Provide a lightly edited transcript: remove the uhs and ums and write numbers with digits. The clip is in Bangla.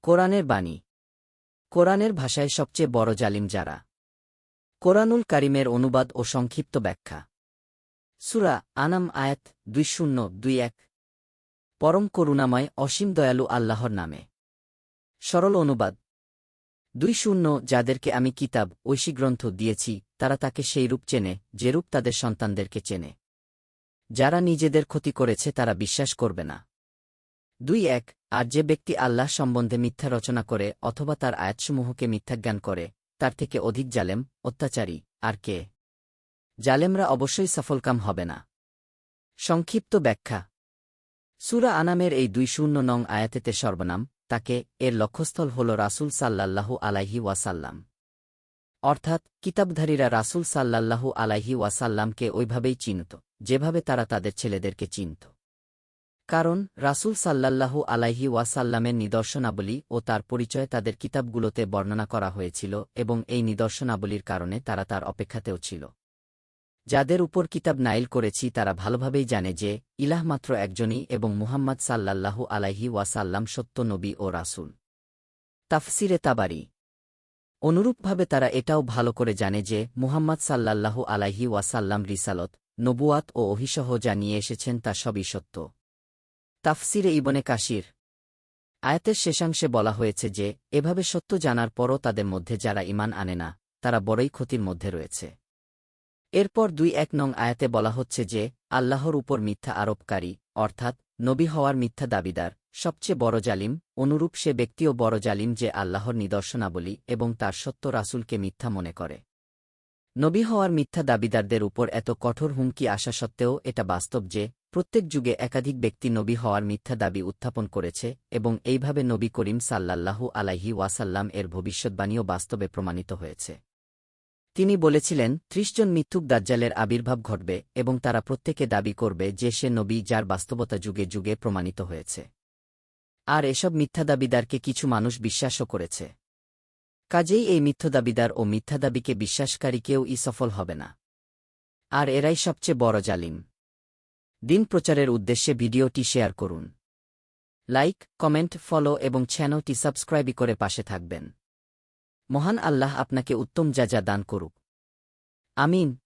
কোরআনের বাণী। কোরআনের ভাষায় সবচেয়ে বড় জালিম যারা। কোরআনুল কারিমের অনুবাদ ও সংক্ষিপ্ত ব্যাখ্যা। সূরা আনাম আয়াত 2021। পরম করুণাময় অসীম দয়ালু আল্লাহর নামে। সরল অনুবাদ। 20 যাদেরকে আমি কিতাব ঐশী গ্রন্থ দিয়েছি তারা তাকে সেই রূপ চেনে যেরূপ তাদের সন্তানদেরকে চেনে। যারা নিজেদের ক্ষতি করেছে তারা বিশ্বাস করবে না। 21 আর যে ব্যক্তি আল্লাহ সম্বন্ধে মিথ্যা রচনা করে অথবা তার আয়াতসমূহকে মিথ্যাজ্ঞান করে তার থেকে অধিক জালেম অত্যাচারী আর কে? জালেমরা অবশ্যই সফলকাম হবে না। সংক্ষিপ্ত ব্যাখ্যা। সূরা আনামের এই 20 আয়াতেতে সর্বনাম তাকে এর লক্ষ্যস্থল হল রাসূল সাল্লাল্লাহু আলাইহি ওয়াসাল্লাম। অর্থাৎ কিতাবধারীরা রাসূল সাল্লাল্লাহু আলাইহি ওয়াসাল্লামকে ওইভাবেই চিনত যেভাবে তারা তাদের ছেলেদেরকে চিনত। কারণ রাসূল সাল্লাল্লাহু আলাইহি ওয়াসাল্লামের নিদর্শনাবলী ও তার পরিচয় তাদের কিতাবগুলোতে বর্ণনা করা হয়েছিল এবং এই নিদর্শনাবলীর কারণে তারা তার অপেক্ষাতেও ছিল। যাদের উপর কিতাব নাইল করেছি তারা ভালোভাবেই জানে যে ইলাহ মাত্র একজনই এবং মুহাম্মদ সাল্লাল্লাহু আলাইহি ওয়াসাল্লাম সত্য নবী ও রাসূল। তাফসিরে তাবারি। অনুরূপভাবে তারা এটাও ভালো করে জানে যে মুহাম্মদ সাল্লাল্লাহু আলাইহি ওয়াসাল্লাম রিসালত, নবুয়াত ও ওহীসহ যা নিয়ে এসেছেন তা সবই সত্য। তাফসিরে ইবনে কাসির। আয়াতের শেষাংশে বলা হয়েছে যে এভাবে সত্য জানার পরও তাদের মধ্যে যারা ঈমান আনে না তারা বড়ই ক্ষতির মধ্যে রয়েছে। এরপর 21 আয়াতে বলা হচ্ছে যে আল্লাহর উপর মিথ্যা আরোপকারী অর্থাৎ নবী হওয়ার মিথ্যা দাবিদার সবচেয়ে বড় জালিম। অনুরূপ সে ব্যক্তিও বড় জালিম যে আল্লাহর নিদর্শনাবলী এবং তার সত্য রাসূলকে মিথ্যা মনে করে। নবী হওয়ার মিথ্যা দাবিদারদের উপর এত কঠোর হুমকি আসা সত্ত্বেও এটা বাস্তব যে প্রত্যেক যুগে একাধিক ব্যক্তি নবী হওয়ার মিথ্যা দাবি উত্থাপন করেছে এবং এইভাবে নবী করিম সাল্লাল্লাহু আলাইহি ওয়াসাল্লাম এর ভবিষ্যদ্বাণীও বাস্তবে প্রমাণিত হয়েছে। তিনি বলেছিলেন 30 জন মিথ্যুক দাজ্জালের আবির্ভাব ঘটবে এবং তারা প্রত্যেকে দাবি করবে যে সে নবী যার বাস্তবতা যুগে যুগে প্রমাণিত হয়েছে। আর এসব মিথ্যা দাবিদারকে কিছু মানুষ বিশ্বাসও করেছে। কাজেই এই মিথ্যা দাবিদার ও মিথ্যা দাবিকে বিশ্বাসকারী কেউই সফল হবে না। আর এরাই সবচেয়ে বড় জালিম। দিন প্রচারের উদ্দেশ্যে ভিডিওটি শেয়ার করুন। লাইক, কমেন্ট, ফলো এবং চ্যানেলটি সাবস্ক্রাইব করে পাশে থাকবেন। মহান আল্লাহ আপনাকে উত্তম যা দান করুক। আমিন।